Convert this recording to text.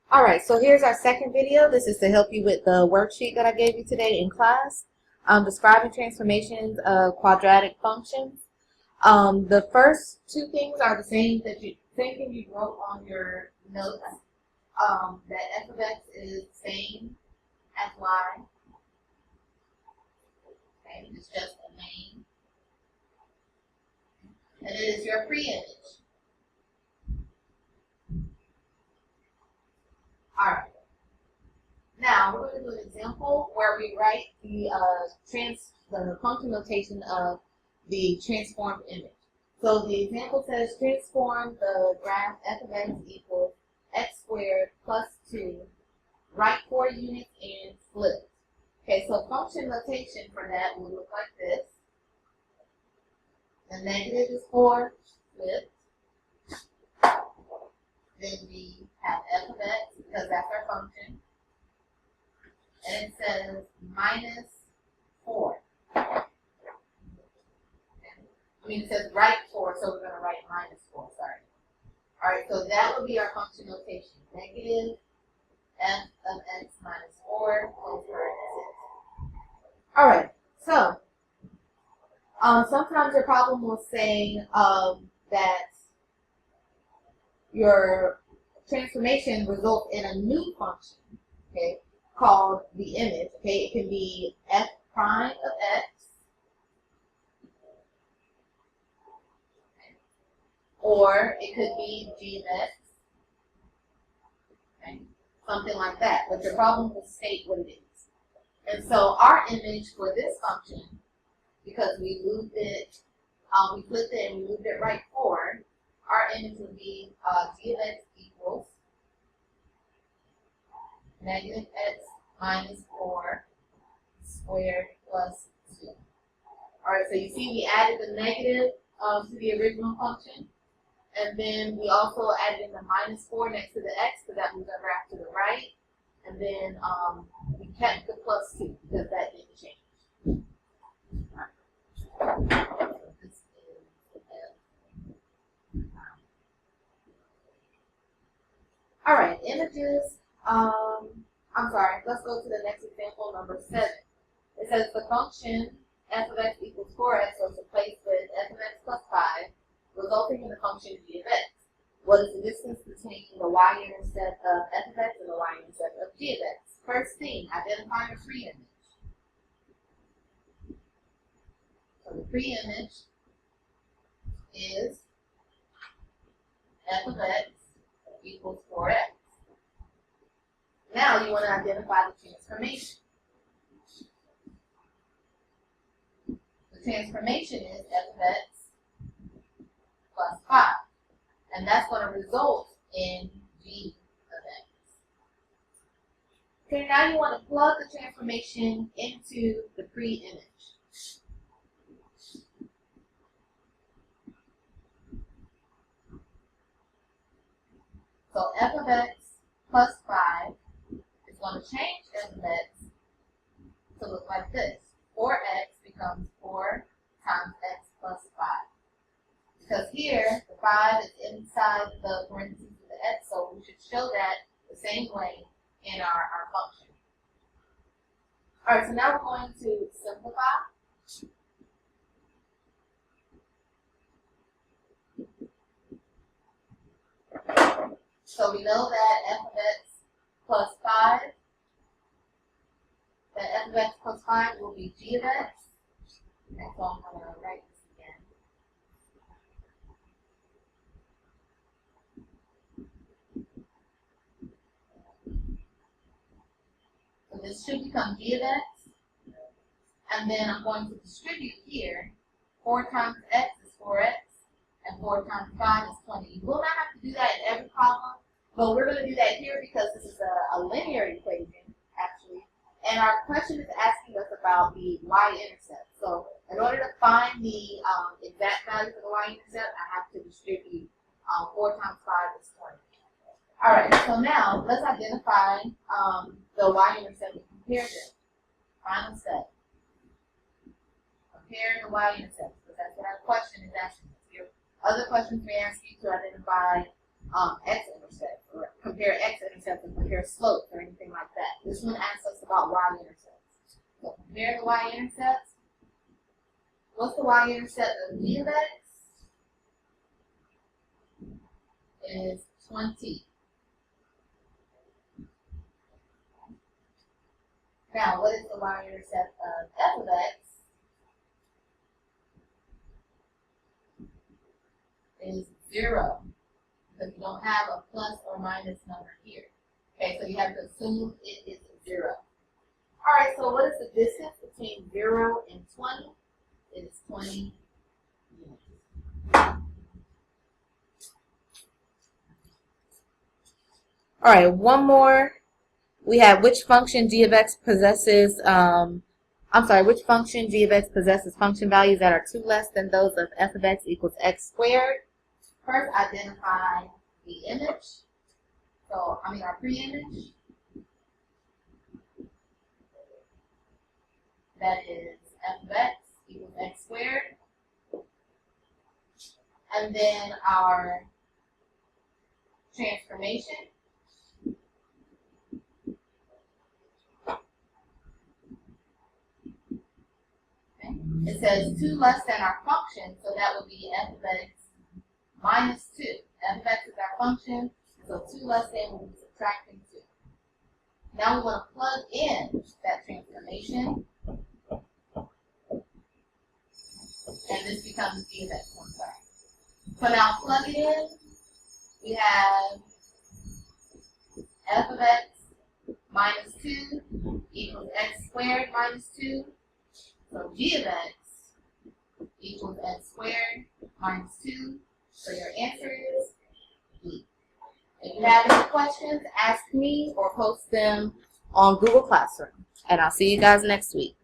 Alright, so here's our second video. This is to help you with the worksheet that I gave you today in class. Describing transformations of quadratic functions. The first two things are the same thing you wrote on your notes. That f of x is the same as y. Okay, it's just a name. And it is your pre-image. Alright. Now we're going to do an example where we write the function notation of the transformed image. So the example says transform the graph f of x equals x squared plus 2, write 4 units and flip. Okay, so function notation for that will look like this. The negative is 4 flipped. Then we have f of x because that's our function. And it says minus 4. It says write 4, so we're going to write minus 4, sorry. Alright, so that would be our function notation. Negative f of x minus 4 close parentheses. Alright, so sometimes your problem will say that your transformation results in a new function, okay, called the image. Okay, it can be f prime of x, or it could be g of x, okay, something like that. But your problem will state what it is. And so our image for this function, because we moved it, we flipped it and we moved it right forward, our image would be g of x equals negative x minus 4 squared plus 2. Alright, so you see we added the negative to the original function, and then we also added in the minus 4 next to the x, because that moves our graph to the right, and then we kept the plus 2 because that didn't change. Alright, images. I'm sorry, let's go to the next example, number 7. It says the function f of x equals 4x was replaced with f of x plus 5, resulting in the function g of x. What is the distance between the y-intercept of f of x and the y-intercept of g of x? First thing, identify your pre-image. So the pre-image is f of x equals 4x. Now you want to identify the transformation. The transformation is f of x plus 5. And that's going to result in g of x. Okay, now you want to plug the transformation into the pre-image. So f of x plus 5 is going to change f of x to look like this. 4x becomes 4 times x plus 5. Because here, the 5 is inside the parentheses of the x, so we should show that the same way in our function. Alright, so now we're going to simplify. So we know that f of x plus 5, that f of x plus 5 will be g of x. And so I'm going to write this again. So this should become g of x. And then I'm going to distribute here. 4 times x is 4x, and 4 times 5 is 20. You will not have to do that in every problem, but we're going to do that here because this is a linear equation, actually. And our question is asking us about the y-intercept. So in order to find the exact value for the y-intercept, I have to distribute 4 times 5 is 20. All right, so now let's identify the y-intercept and compare them. Final step. Compare the y-intercepts, because that's what our question is asking us here. Other questions may ask you to identify x-intercept, or compare x-intercept y-intercepts and compare slopes or anything like that. This one asks us about y-intercepts. So compare the y-intercepts. What's the y-intercept of g of x? Is 20. Now, what is the y-intercept of f of x? Is 0. Because you don't have a plus or minus number here. Okay, so you have to assume it is 0. Alright, so what is the distance between 0 and 20? It is 20 units. Alright, one more. We have which function g of x possesses, which function g of x possesses function values that are 2 less than those of f of x equals x squared. First, identify the image. So, our pre-image. That is f of x equals x squared. And then our transformation. Okay. It says 2 less than our function, so that would be f of x minus 2. F of x is our function, so 2 less than will be subtracting 2. Now we want to plug in that transformation. And this becomes g of x, I'm sorry. So now plug it in. We have f of x minus 2 equals x squared minus 2. So g of x equals x squared minus 2. So your answer is B. If you have any questions, ask me or post them on Google Classroom. And I'll see you guys next week.